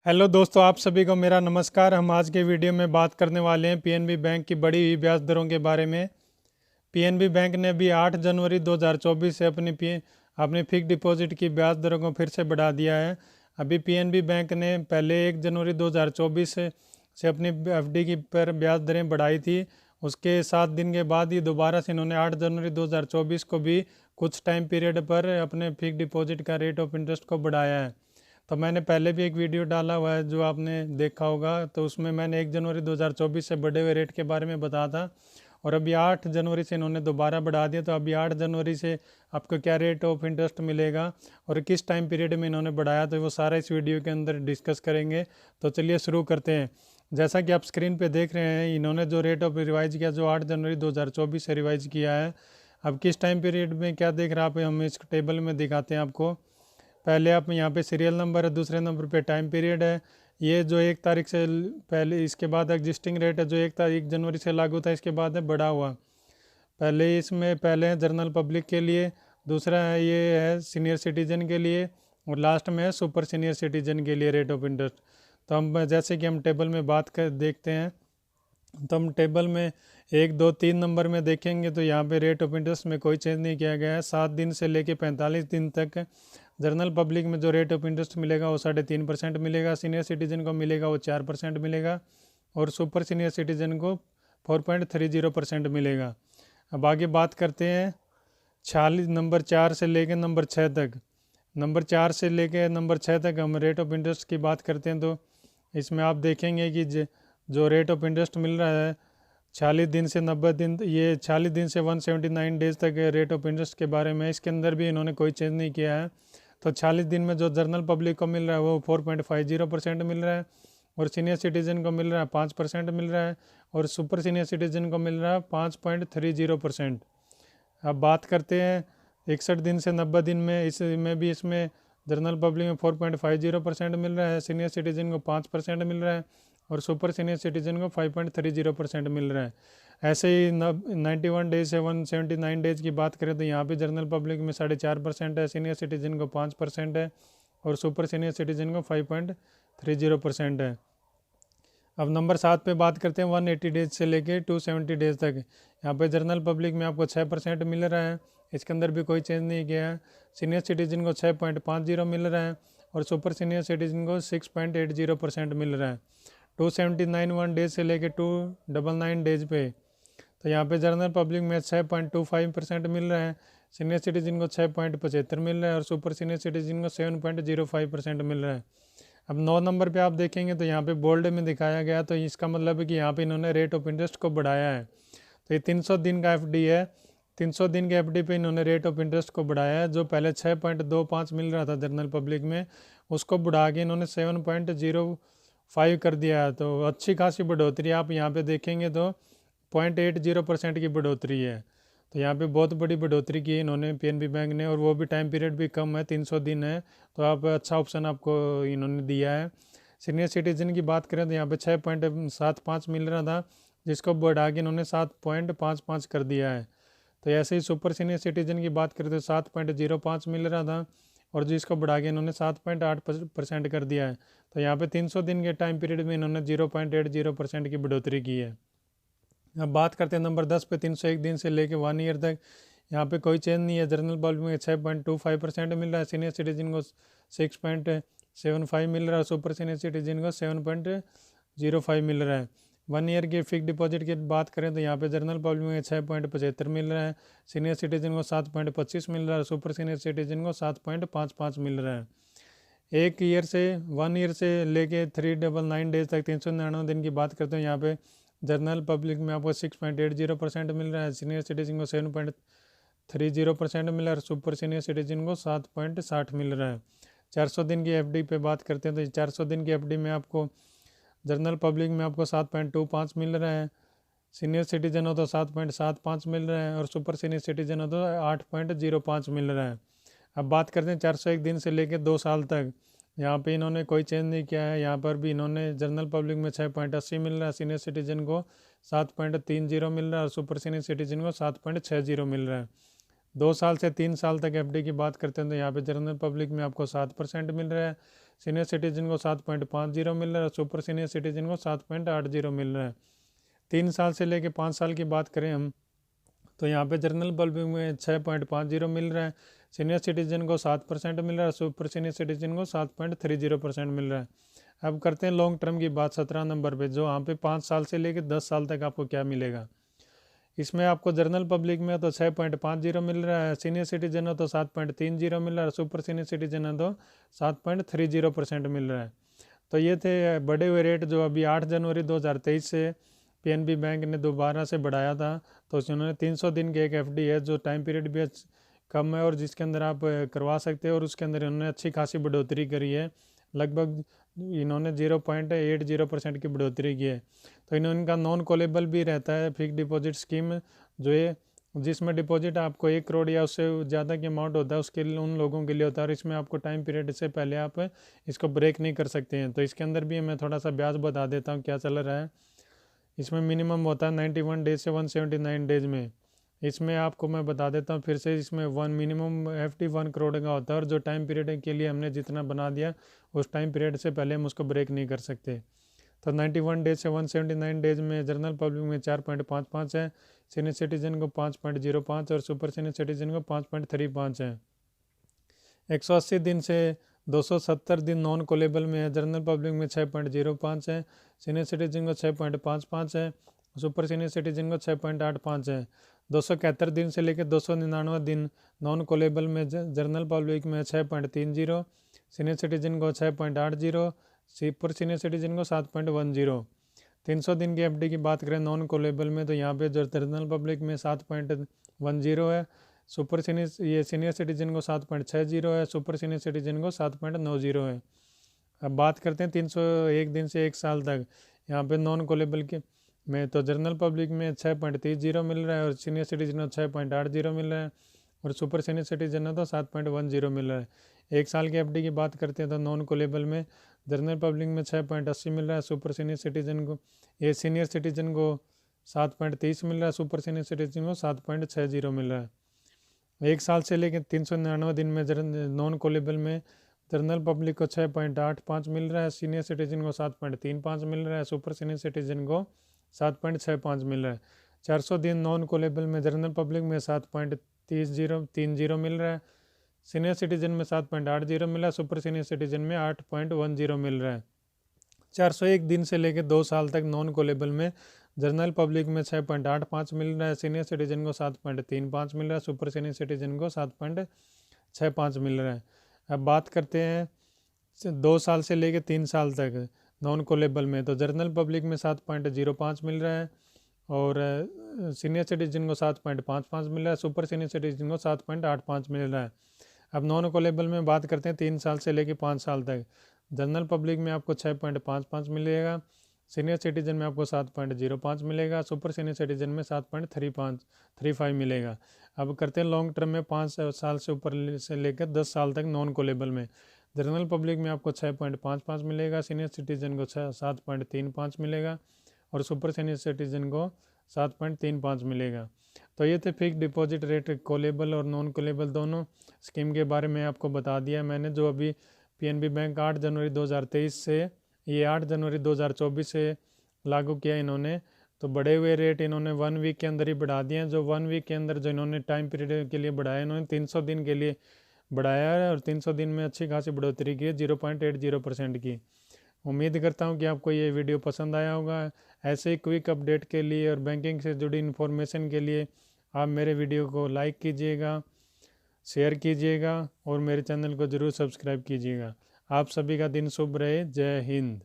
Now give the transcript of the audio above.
Hello दोस्तों, आप सभी को मेरा नमस्कार। हम आज के वीडियो में बात करने वाले हैं पीएनबी बैंक की बढ़ी हुई ब्याज दरों के बारे में। पीएनबी बैंक ने भी 8 जनवरी 2024 से अपनी फिक्स डिपॉजिट की ब्याज दरों को फिर से बढ़ा दिया है। अभी पीएनबी बैंक ने पहले 1 जनवरी 2024 से अपनी एफडी की पर ब्याज दरें बढ़ाई थी। उसके 7 दिन के बाद ही दोबारा से इन्होंने 8 जनवरी 2024 को भी कुछ टाइम पीरियड पर अपने फिक्स डिपॉजिट का रेट ऑफ इंटरेस्ट को बढ़ाया है। तो मैंने पहले भी एक वीडियो डाला हुआ है जो आपने देखा होगा, तो उसमें मैंने 1 जनवरी 2024 से बढ़े हुए रेट के बारे में बताया था। और अभी 8 जनवरी से इन्होंने दोबारा बढ़ा दिया। तो अभी 8 जनवरी से आपको क्या रेट ऑफ इंटरेस्ट मिलेगा और किस टाइम पीरियड में इन्होंने बढ़ाया, तो वो सारा इस वीडियो के अंदर डिस्कस करेंगे। तो चलिए शुरू करते हैं। जैसा कि आप स्क्रीन पे देख रहे हैं, इन्होंने जो रेट ऑफ रिवाइज किया जो 8 जनवरी 2024 से रिवाइज किया है। अब किस टाइम पीरियड में क्या देख रहे हैं आप, हम इस टेबल में दिखाते हैं आपको। पहले आप यहाँ पे सीरियल नंबर है, दूसरे नंबर पे टाइम पीरियड है। ये जो 1 तारीख से पहले, इसके बाद एग्जिस्टिंग रेट है जो 1 जनवरी से लागू था, इसके बाद है बढ़ा हुआ। पहले इसमें पहले है जनरल पब्लिक के लिए, दूसरा है ये है सीनियर सिटीजन के लिए, और लास्ट में है सुपर सीनियर सिटीजन के लिए रेट ऑफ इंटरेस्ट। तो हम जैसे कि हम टेबल में बात कर देखते हैं, तो हम टेबल में 1, 2, 3 नंबर में देखेंगे तो यहाँ पे रेट ऑफ इंटरेस्ट में कोई चेंज नहीं किया गया है। 7 दिन से लेके 45 दिन तक जनरल पब्लिक में जो रेट ऑफ इंटरेस्ट मिलेगा वो 3.5% मिलेगा, सीनियर सिटीजन को मिलेगा वो 4% मिलेगा, और सुपर सीनियर सिटीजन को 4.30% मिलेगा। अब आगे बात करते हैं 46 नंबर 4 से लेके नंबर 6 तक। नंबर 4 से लेके नंबर 6 तक हम रेट ऑफ इंटरेस्ट की बात करते हैं, तो इसमें आप देखेंगे कि जो रेट ऑफ इंटरेस्ट मिल रहा है 40 दिन से 90 दिन, ये 40 दिन से 179 डेज तक रेट ऑफ इंटरेस्ट के बारे में, इसके अंदर भी इन्होंने कोई चेंज नहीं किया है। तो 40 दिन में जो जनरल पब्लिक को मिल रहा है वो 4.50% मिल रहा है, और सीनियर सिटीजन को मिल रहा है 5% मिल रहा है, और सुपर सीनियर सिटीजन को मिल रहा है 5.30%। अब बात करते हैं 61 दिन से 90 दिन में, इसमें जनरल पब्लिक में 4.50% मिल रहा है, सीनियर सिटीजन को 5% मिल रहा है, और सुपर सीनियर सिटीजन को 5.30% मिल रहा है। ऐसे ही 91 डेज से 179 डेज की बात करें तो यहाँ पे जनरल पब्लिक में 4.5% है, सीनियर सिटीजन को 5% है, और सुपर सीनियर सिटीजन को 5.30% है। अब नंबर 7 पे बात करते हैं 180 डेज से लेके 270 डेज तक। यहाँ पे जनरल पब्लिक में आपको 6% मिल रहा है, इसके अंदर भी कोई चेंज नहीं किया है। सीनियर सिटीजन को 6.50 मिल रहा है, और सुपर सीनियर सिटीजन को 6.80% मिल रहा है। 279 1 डेज से लेके 299 डेज पे, तो यहाँ पे जनरल पब्लिक में 6.25% मिल रहा है, सीनियर सिटीजन को 6.75 मिल रहा है, और सुपर सीनियर सिटीजन को 7.05% मिल रहा है। अब 9 नंबर पे आप देखेंगे तो यहाँ पे बोल्ड में दिखाया गया, तो इसका मतलब है कि यहाँ पे इन्होंने रेट ऑफ इंटरेस्ट को बढ़ाया है। तो ये 300 दिन का एफडी है, 300 दिन के एफडी पे इन्होंने रेट ऑफ इंटरेस्ट को बढ़ाया है। जो पहले 6.25 मिल रहा था जनरल पब्लिक में, उसको बढ़ा के इन्होंने 7.05 कर दिया है। तो अच्छी खासी बढ़ोतरी आप यहाँ पे देखेंगे तो 0.80% की बढ़ोतरी है। तो यहाँ पे बहुत बड़ी बढ़ोतरी की है इन्होंने पीएनबी बैंक ने, और वो भी टाइम पीरियड भी कम है, 300 दिन है। तो आप अच्छा ऑप्शन आपको इन्होंने दिया है। सीनियर सिटीजन की बात करें तो यहाँ पे 6.75 मिल रहा था, जिसको बढ़ा के इन्होंने 7.55 कर दिया है। तो ऐसे ही सुपर सीनियर सिटीजन की बात करें तो 7.05 मिल रहा था, और जिसको बढ़ा के इन्होंने 7.8% कर दिया है। तो यहाँ पे 300 दिन के टाइम पीरियड में इन्होंने 0.80% की बढ़ोतरी की है। अब बात करते हैं नंबर 10 पे 301 दिन से लेके 1 ईयर तक। यहाँ पे कोई चेंज नहीं है। जनरल पब्लिक में 6.25% मिल रहा है, सीनियर सिटीजन को 6.75 मिल रहा है, सुपर सीनियर सिटीजन को 7.05 मिल रहा है। 1 ईयर की फिक्स डिपॉजिट की बात करें तो यहाँ पे जनरल पब्लिक में 6.75 मिल रहा है, सीनियर सिटीजन को 7.25 मिल रहा है, सुपर सीनियर सिटीजन को 7.55 मिल रहा है। 1 ईयर से लेके 399 डेज तक 399 दिन की बात करते हैं, यहाँ पे जनरल पब्लिक में आपको 6.80% मिल रहा है, सीनियर सिटीजन को 7.30% मिल रहा है, और सुपर सीनियर सिटीजन को 7.60 मिल रहा है। 400 दिन की एफडी पे बात करते हैं तो 400 दिन की एफडी में आपको जनरल पब्लिक में आपको 7.25 मिल रहा है, सीनियर सिटीजन हो तो 7.75 मिल रहा है, और सुपर सीनियर सिटीजन हो तो 8.05 मिल रहा है। अब बात करते हैं 401 दिन से लेकर 2 साल तक। यहाँ पे इन्होंने कोई चेंज नहीं किया है। यहाँ पर भी इन्होंने जनरल पब्लिक में 6.80 मिल रहा है, सीनियर सिटीजन को 7.30 मिल रहा है, और सुपर सीनियर सिटीजन को 7.60 मिल रहा है। 2 साल से 3 साल तक एफडी की बात करते हैं तो यहाँ पे जनरल पब्लिक में आपको 7% मिल रहा है, सीनियर सिटीजन को 7.50 मिल रहा है और सुपर सीनियर सिटीजन को 7.80 मिल रहा है। 3 साल से लेके 5 साल की बात करें हम तो यहाँ पे जनरल पब्लिक में 6.50 मिल रहा है, सीनियर सिटीजन को 7% मिल रहा है, सुपर सीनियर सिटीजन को 7.30% मिल रहा है। अब करते हैं लॉन्ग टर्म की बात 17 नंबर पे, जो यहाँ पे 5 साल से लेके 10 साल तक आपको क्या मिलेगा। इसमें आपको जनरल पब्लिक में तो 6.50 मिल रहा है, सीनियर सिटीजन है तो 7.30 मिल रहा है, सुपर सीनियर सिटीजन है तो 7.30% मिल रहा है। तो ये थे बढ़े हुए रेट जो अभी 8 जनवरी 2023 से पीएनबी बैंक ने दोबारा से बढ़ाया था। तो उन्होंने 300 दिन की एक एफडी है जो टाइम पीरियड भी कम है और जिसके अंदर आप करवा सकते हो, और उसके अंदर इन्होंने अच्छी खासी बढ़ोतरी करी है, लगभग इन्होंने 0.80% की बढ़ोतरी की है। तो इनका नॉन कॉलेबल भी रहता है फिक्स डिपॉजिट स्कीम, जो ये जिसमें डिपॉजिट आपको 1 करोड़ या उससे ज़्यादा की अमाउंट होता है उसके लिए उन लोगों के लिए होता है, और इसमें आपको टाइम पीरियड से पहले आप इसको ब्रेक नहीं कर सकते हैं। तो इसके अंदर भी मैं थोड़ा सा ब्याज बता देता हूँ क्या चल रहा है। इसमें मिनिमम होता है 91 डेज से 179 डेज में। इसमें आपको मैं बता देता हूँ फिर से, इसमें मिनिमम एफडी 1 करोड़ का होता है, और जो टाइम पीरियड के लिए हमने जितना बना दिया उस टाइम पीरियड से पहले हम उसको ब्रेक नहीं कर सकते। तो 91 डेज से 179 डेज में जनरल पब्लिक में 4.55 है, सीनियर सिटीजन को 5.05 और सुपर सीनियर सिटीजन को 5.35 है। 180 दिन से 270 दिन नॉन कोलेबल में है, जनरल पब्लिक में 6.05 है, सीनियर सिटीजन को 6.55 है, सुपर सीनियर सिटीजन को 6.85 है। 271 दिन से लेकर 299 दिन नॉन कोलेबल में जनरल पब्लिक में 6.30, सीनियर सिटीजन को 6.80, सुपर सीनियर सिटीजन को 7.10। 300 दिन की एफडी की बात करें नॉन कोलेबल में तो यहाँ पे जनरल पब्लिक में 7.10 है, सुपर सीनियर सिटीजन को 7.60 है, सुपर सीनियर सिटीजन को 7.90 है। अब बात करते हैं 301 दिन से 1 साल तक, यहाँ पे नॉन कोलेबल के में तो जनरल पब्लिक में 6.30 मिल रहा है और सीनियर सिटीजन को 6.80 मिल रहा है, और सुपर सीनियर सिटीजन है तो 7.10 मिल रहा है। 1 साल की एफडी की बात करते हैं तो नॉन कोलेबल में जनरल पब्लिक में 6.80 मिल रहा है, सुपर सीनियर सिटीजन को सीनियर सिटीजन को 7.30 मिल रहा है, सुपर सीनियर सिटीजन को 7.60 मिल रहा है। 1 साल से लेकर 399 दिन में नॉन कोलेबल में जनरल पब्लिक को 6.85 मिल रहा है, सीनियर सिटीजन को 7.35 मिल रहा है, सुपर सीनियर सिटीजन को 7.65 मिल रहा है। 400 दिन नॉन कोलेबल में जनरल पब्लिक में 7.30 मिल रहा है, सीनियर सिटीजन में 7.80 मिल रहा है, सुपर सीनियर सिटीजन में 8.10 मिल रहा है। 401 दिन से लेकर 2 साल तक नॉन कोलेबल में जनरल पब्लिक में 6.85 मिल रहा है, सीनियर सिटीजन को 7.35 मिल रहा है, सुपर सीनियर सिटीजन को 7.65 मिल रहा है। अब बात करते हैं 2 साल से लेकर 3 साल तक नॉन कोलेबल में तो जनरल पब्लिक में 7.05 मिल रहा है, और सीनियर सिटीजन को 7.55 मिल रहा है, सुपर सीनियर सिटीजन को 7.85 मिल रहा है। अब नॉन कोलेबल में बात करते हैं 3 साल से लेकर 5 साल तक, जनरल पब्लिक में आपको 6.55 मिलेगा, सीनियर सिटीजन में आपको 7.05 मिलेगा, सुपर सीनियर सिटीजन में 7.35 मिलेगा। अब करते हैं लॉन्ग टर्म में 5 साल से ऊपर से लेकर 10 साल तक नॉन कोलेबल में जनरल पब्लिक में आपको 6.55 मिलेगा, सीनियर सिटीजन को 7.35 मिलेगा, और सुपर सीनियर सिटीजन को 7.35 मिलेगा। तो ये थे फिक्स डिपॉजिट रेट कोलेबल और नॉन कोलेबल दोनों स्कीम के बारे में आपको बता दिया मैंने, जो अभी पीएनबी बैंक 8 जनवरी 2023 से ये 8 जनवरी 2024 से लागू किया इन्होंने। तो बढ़े हुए रेट इन्होंने 1 वीक के अंदर ही बढ़ा दिए हैं, जो 1 वीक के अंदर जो इन्होंने टाइम पीरियड के लिए बढ़ाया, इन्होंने 300 दिन के लिए बढ़ाया है, और 300 दिन में अच्छी खासी बढ़ोतरी की है 0.80% की। उम्मीद करता हूँ कि आपको ये वीडियो पसंद आया होगा। ऐसे ही क्विक अपडेट के लिए और बैंकिंग से जुड़ी इन्फॉर्मेशन के लिए आप मेरे वीडियो को लाइक कीजिएगा, शेयर कीजिएगा और मेरे चैनल को ज़रूर सब्सक्राइब कीजिएगा। आप सभी का दिन शुभ रहे। जय हिंद।